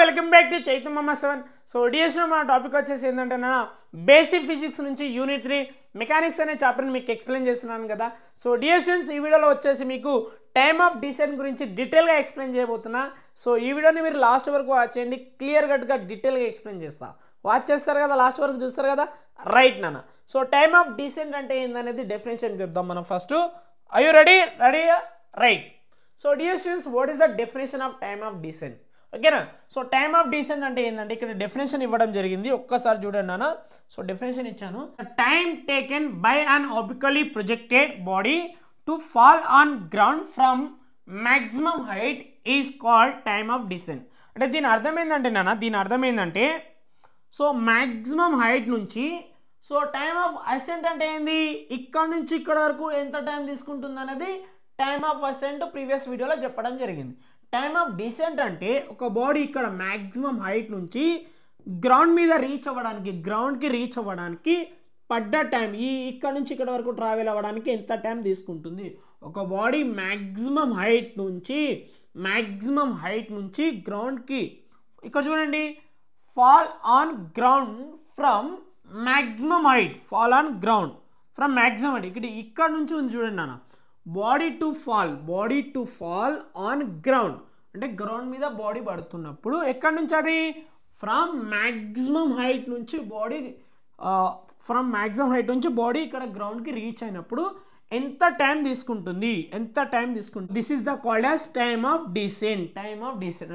Welcome back to Chaitanya మామ 7. So డిఎస్లో మన topic వచ్చేసి ఏంటంటే బేసిక్ ఫిజిక్స్ నుంచి యూనిట్ 3 మెకానిక్స్ అనే చాప్టర్ని మీకు ఎక్స్ప్లెయిన్ చేస్తున్నాను కదా. సో డియర్ స్టూడెంట్స్, ఈ వీడియోలో వచ్చేసి మీకు టైమ్ ఆఫ్ డిసెంట్ గురించి డీటెయిల్గా ఎక్స్ప్లెయిన్ చేయబోతున్నా. సో ఈ వీడియోని మీరు లాస్ట్ వరకు వాచ్ చేయండి, క్లియర్ కట్గా డీటెయిల్గా ఎక్స్ప్లెయిన్ చేస్తా. వాచ్ చేస్తారు కదా, లాస్ట్ వరకు చూస్తారు కదా, రైట్ నాన్న. సో టైమ్ ఆఫ్ డిసెంట్ అంటే ఏందనేది డెఫినేషన్ చెప్దాం మనం first. Are you ready? Right. So dear students, what is the definition of time of descent? ఓకేనా. సో టైమ్ ఆఫ్ డిసెంట్ అంటే ఏంటంటే ఇక్కడ డెఫినేషన్ ఇవ్వడం జరిగింది, ఒక్కసారి చూడండి అన్న. సో డెఫినేషన్ ఇచ్చాను, time taken by an optically projected body to fall on ground from maximum height is called time of descent. అంటే దీని అర్థం ఏంటంటే సో మ్యాక్సిమం హైట్ నుంచి సో టైమ్ ఆఫ్ అసెంట్ అంటే ఏంది, ఇక్కడ నుంచి ఇక్కడ వరకు ఎంత టైం తీసుకుంటుంది అనేది టైమ్ ఆఫ్ అసెంట్ ప్రీవియస్ వీడియోలో చెప్పడం జరిగింది. టైమ్ ఆఫ్ డిసెంట్ అంటే ఒక బాడీ ఇక్కడ మ్యాక్సిమం హైట్ నుంచి గ్రౌండ్ మీద గ్రౌండ్కి రీచ్ అవ్వడానికి పడ్డ టైం, ఇక్కడ నుంచి ఇక్కడ వరకు ట్రావెల్ అవ్వడానికి ఎంత టైం తీసుకుంటుంది. ఒక బాడీ మ్యాక్సిమం హైట్ నుంచి గ్రౌండ్కి, ఇక్కడ చూడండి, fall on ground from maximum height, ఇక్కడ నుంచి ఉంది చూడండి నాన్న. Body to fall on ground అంటే గ్రౌండ్ మీద బాడీ పడుతున్నప్పుడు ఎక్కడి నుంచి అది ఫ్రమ్ మ్యాక్సిమం హైట్ నుంచి బాడీ ఇక్కడ గ్రౌండ్కి రీచ్ అయినప్పుడు ఎంత టైం తీసుకుంటుంది. This is the called as time of descent.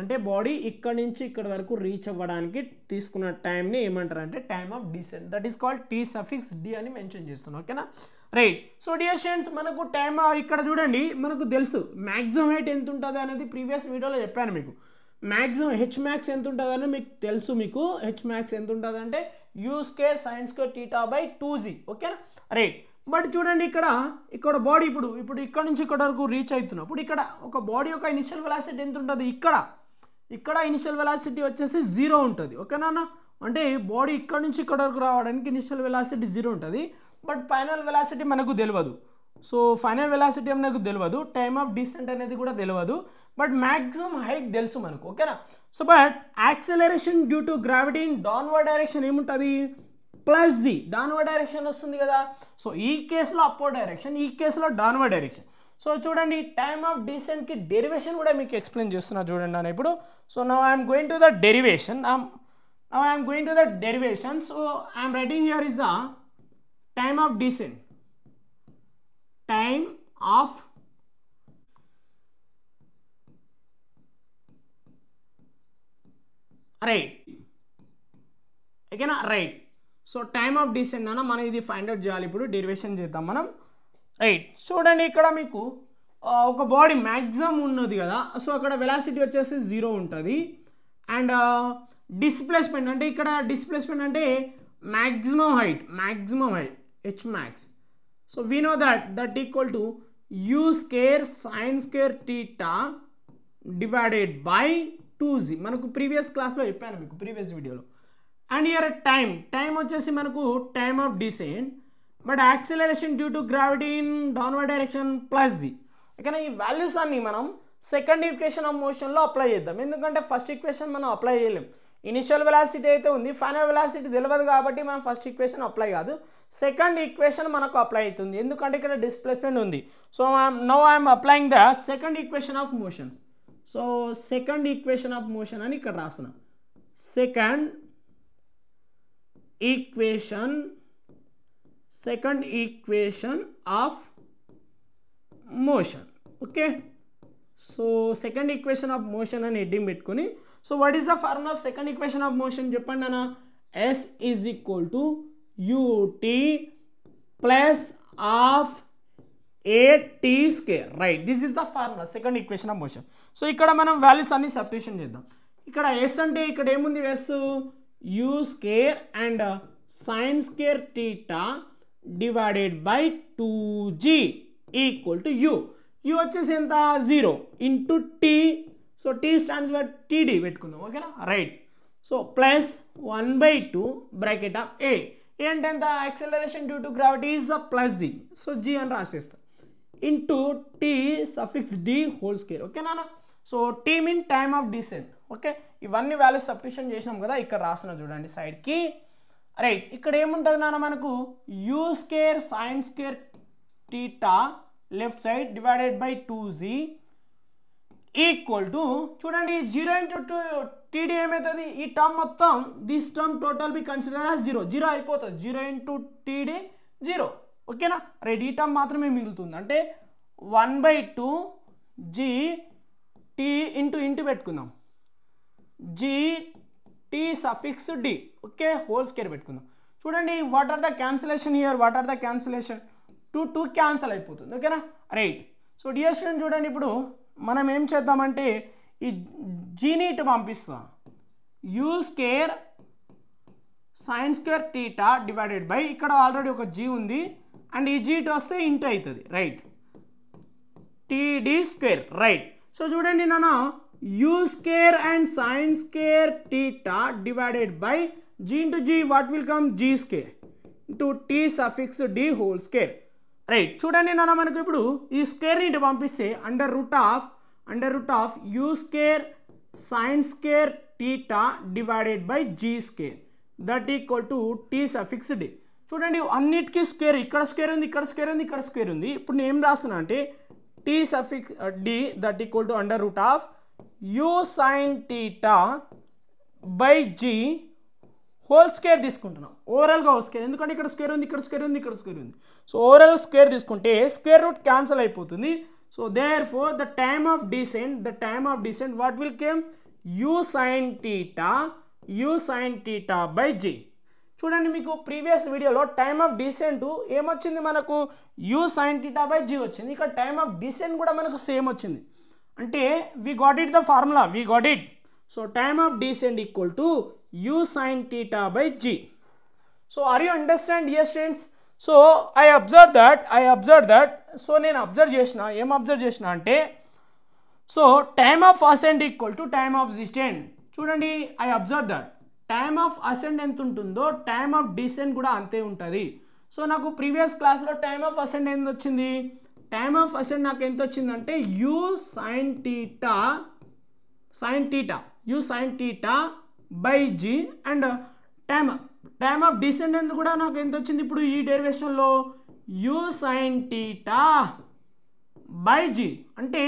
అంటే బాడీ ఇక్కడ నుంచి ఇక్కడ వరకు రీచ్ అవ్వడానికి తీసుకున్న టైంని ఏమంటారు అంటే time of descent. That is called T(D) అని మెన్షన్ చేస్తున్నాం. ఓకేనా, రైట్. సో డియర్ స్టూడెంట్స్, మనకు టైమ్ ఇక్కడ చూడండి, మనకు తెలుసు మ్యాక్సిమం హైట్ ఎంత ఉంటుంది అనేది ప్రీవియస్ వీడియోలో చెప్పాను మీకు. మ్యాక్సిమం Hmax ఎంత ఉంటుంది అని మీకు తెలుసు. Hmax ఎంత ఉంటుంది అంటే U² sin² θ/2g. ఓకేనా, రైట్. బట్ చూడండి, ఇక్కడ బాడీ ఇప్పుడు ఇక్కడ నుంచి ఇక్కడ వరకు రీచ్ అవుతున్నప్పుడు ఇక్కడ ఒక బాడీ యొక్క ఇనిషియల్ వెలాసిటీ ఎంత ఉంటుంది, ఇక్కడ ఇనిషియల్ వెలాసిటీ వచ్చేసి 0 ఉంటుంది. ఓకేనా, అంటే బాడీ ఇక్కడ నుంచి ఇక్కడ వరకు రావడానికి ఇనిషియల్ వెలాసిటీ 0 ఉంటుంది. బట్ ఫైనల్ వెలాసిటీ మనకు తెలియదు. టైమ్ ఆఫ్ డిసెంట్ అనేది కూడా తెలియదు, బట్ మ్యాక్సిమం హైట్ తెలుసు మనకు. ఓకేనా. So but acceleration due to gravity in downward direction ఏముంటుంది, +g. డౌన్వర్డ్ డైరెక్షన్ వస్తుంది కదా. సో ఈ కేసులో అప్వర్డ్ డైరెక్షన్, ఈ కేసులో డౌన్వర్డ్ డైరెక్షన్. సో చూడండి, టైమ్ ఆఫ్ డిసెంట్కి డెరివేషన్ కూడా మీకు ఎక్స్ప్లెయిన్ చేస్తున్నా చూడండి అన్న ఇప్పుడు. So now I'm going to the derivation. So I'm writing here is the time of descent. Right. ఓకేనా, right. So time of descent అన్న మనం ఇది ఫైండ్ అవుట్ చేయాలి. ఇప్పుడు డెరివేషన్ చేద్దాం మనం. రైట్, చూడండి, ఇక్కడ మీకు ఒక బాడీ మ్యాక్సిమం ఉన్నది కదా. సో అక్కడ వెలాసిటీ వచ్చేసి 0 ఉంటుంది. అండ్ డిస్ప్లేస్మెంట్ అంటే ఇక్కడ డిస్ప్లేస్మెంట్ అంటే maximum height Hmax. So we know that equal to U² sin² θ divided by 2g. మనకు ప్రీవియస్ క్లాస్లో చెప్పాను మీకు, ప్రీవియస్ వీడియోలో. అండ్ ఇయర్ టైం వచ్చేసి మనకు time of descent, but acceleration due to gravity in downward direction +g. ఓకేనా, ఈ values అన్ని మనం సెకండ్ ఈక్వేషన్ ఆఫ్ మోషన్లో అప్లై చేద్దాం. ఎందుకంటే ఫస్ట్ ఈక్వేషన్ మనం అప్లై చేయలేం. ఇనిషియల్ వెలాసిటీ అయితే ఉంది, ఫైనల్ వెలాసిటీ తెలియదు కాబట్టి మనం ఫస్ట్ ఈక్వేషన్ అప్లై కాదు, సెకండ్ ఈక్వేషన్ మనకు అప్లై అవుతుంది. ఎందుకంటే ఇక్కడ డిస్ప్లేస్మెంట్ ఉంది. So now I'm applying the second equation of motion. So second equation of motion అని ఇక్కడ రాస్తున్నా. Second equation of motion. Okay, so second equation of motion అని హెడ్డింగ్ పెట్టుకొని, so what is the formula of second equation of motion చెప్పండి అన్న. S is equal to ut plus of 8t². Right, this is the formula second equation of motion. So ఇక్కడ మనం values అన్ని substitution చేద్దాం. ఇక్కడ S అంటే ఇక్కడ ఏముంది, S U² and sin² θ divided by 2g equal to U వచ్చేసి ఎంత 0 into T. So T stands for TD పెట్టుకుందాం. ఓకేనా, right. So plus 1/2 bracket of A ఏంటి, ఎంత acceleration due to gravity is the +g. So G అని రాసేస్తాం into T suffix D whole square. ఓకేనా. So T mean time of descent. Okay, ఇవన్నీ values substitution చేసినాం కదా, ఇక్కడ రాస్తున్నా చూడండి సైడ్కి. రైట్, ఇక్కడ ఏముంటుంది నాన్న మనకు you square sine square theta left side divided by 2z equal to చూడండి 0 ఇంటూ టీడీ ఏమవుతుంది, ఈ టర్మ్ మొత్తం this term total be consider as 0 అయిపోతుంది. 0 ఇంటూ టీడీ 0, ఓకేనా. రైట్, ఈ టర్మ్ మాత్రమే మిగులుతుంది. అంటే 1/2 g t ఇంటూ పెట్టుకుందాం, g t suffix d, okay, whole square పెట్టుకుందాం. చూడండి what are the cancellation here, what are the cancellation, 2 cancel అయిపోతుంది, ఓకేనా. రైట్, సో డియర్ స్టూడెంట్ చూడండి, ఇప్పుడు మనం ఏం చేద్దామంటే ఈ జీని ఇటు పంపిస్తాం, you square sine square theta divided by, ఇక్కడ ఆల్రెడీ ఒక జీ ఉంది అండ్ ఈ జీ ఇటు వస్తే ఇంటూ అవుతుంది. Right, TD square. Right, so చూడండి నాన్న, you square and sine square theta divided by G into G, what will come G square into tea suffix D whole square. Right, చూడండి నాన్న, మనకు ఇప్పుడు ఈ స్క్వేర్ని ఇటు పంపిస్తే under root of you square sine square theta divided by g square that equal to t suffix d. చూడండి అన్నిటికీ square, ఇక్కడ స్క్వేర్ ఉంది, ఇక్కడ స్క్వేర్ ఉంది, ఇక్కడ స్క్వేర్ ఉంది. ఇప్పుడు నేను ఏం రాస్తున్నా అంటే t suffix d that equal to under root of u sine theta by g whole square తీసుకుంటున్నాం, ఓవరాల్గా హోల్ స్క్వేర్, ఎందుకంటే ఇక్కడ స్క్వేర్ ఉంది, ఇక్కడ స్క్వేర్ ఉంది, ఇక్కడ స్క్వేర్ ఉంది. సో ఓవరాల్ స్క్వేర్ తీసుకుంటే స్క్వేర్ రూట్ క్యాన్సిల్ అయిపోతుంది. So therefore the time of descent what will came u sine theta by g. చూడండి మీకు ప్రీవియస్ వీడియోలో టైమ్ ఆఫ్ డిసెంట్ ఏమొచ్చింది, మనకు u sine theta by g వచ్చింది. ఇక్కడ టైమ్ ఆఫ్ డిసెంట్ కూడా మనకు సేమ్ వచ్చింది. అంటే we got it the formula, we got it. So time of descent equal to u sin theta by g. So are you understand dear students? So I observed that so నేను observe చేసిన, ఏం observe చేసిన అంటే so time of ascent equal to time of descent. చూడండి I observe that time of ascent ఎంత ఉంటుందో time of descent కూడా అంతే ఉంటుంది. సో నాకు ప్రీవియస్ క్లాస్లో టైమ్ ఆఫ్ అసెంట్ ఎంత వచ్చింది, టైమ్ ఆఫ్ అసెంట్ నాకు ఎంత వచ్చిందంటే u sine theta by g and time of descendent కూడా నాకు ఎంత వచ్చింది ఇప్పుడు ఈ డెరివేషన్లో u sine theta by g. అంటే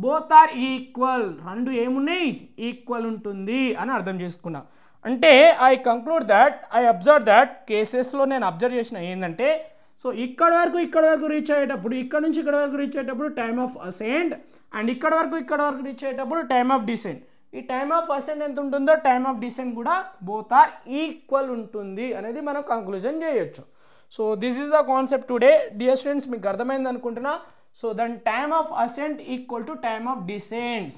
బోత్ ఆర్ ఈక్వల్, రెండు ఏమున్నాయి ఈక్వల్ ఉంటుంది అని అర్థం చేసుకున్నా. అంటే ఐ అబ్జర్వ్ దట్ కేసెస్లో నేను అబ్జర్వ్ చేసిన ఏంటంటే సో ఇక్కడ వరకు రీచ్ అయ్యేటప్పుడు, ఇక్కడ నుంచి ఇక్కడ వరకు రీచ్ అయ్యేటప్పుడు టైమ్ ఆఫ్ అసెంట్ అండ్ ఇక్కడ వరకు రీచ్ అయ్యేటప్పుడు టైమ్ ఆఫ్ డిసెంట్. ఈ టైమ్ ఆఫ్ అసెంట్ ఎంత ఉంటుందో టైమ్ ఆఫ్ డిసెంట్ కూడా బోత్ ఆర్ ఈక్వల్ ఉంటుంది అనేది మనం కంక్లూజన్ చేయొచ్చు. So this is the concept today dear students, మీకు అర్థమైంది అనుకుంటున్నా. So then time of ascent equal to time of descents,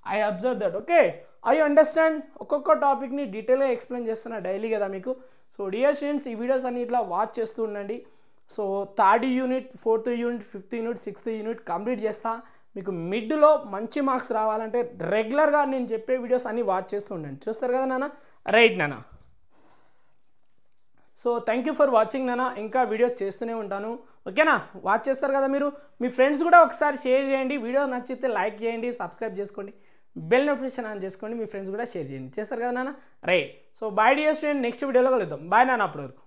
I observe that. Okay, I understand. ఒక్కొక్క టాపిక్ని డీటెయిల్గా ఎక్స్ప్లెయిన్ చేస్తున్నా డైలీ కదా మీకు. సో డియర్ స్టూడెంట్స్, ఈ వీడియోస్ అన్ని ఇట్లా వాచ్ చేస్తూ ఉండండి. So 3rd unit, 4th unit, 5th unit, 6th unit complete చేస్తా. మీకు మిడ్లో మంచి మార్క్స్ రావాలంటే రెగ్యులర్గా నేను చెప్పే వీడియోస్ అన్నీ వాచ్ చేస్తూ ఉండండి. చూస్తారు కదా నాన్న. రైట్ నాన్న, so thank you for watching నాన్న. ఇంకా వీడియోస్ చేస్తూనే ఉంటాను, ఓకేనా. వాచ్ చేస్తారు కదా మీరు, మీ ఫ్రెండ్స్ కూడా ఒకసారి షేర్ చేయండి. వీడియో నచ్చితే లైక్ చేయండి, సబ్స్క్రైబ్ చేసుకోండి, బెల్ నోటిఫికేషన్ ఆన్ చేసుకోండి, మీ ఫ్రెండ్స్ కూడా షేర్ చేయండి. చేస్తారు కదా నాన్న. Right, so bye dear student, next వీడియోలో కలుద్దాం. బాయ్ నాన్న, అప్పటి వరకు.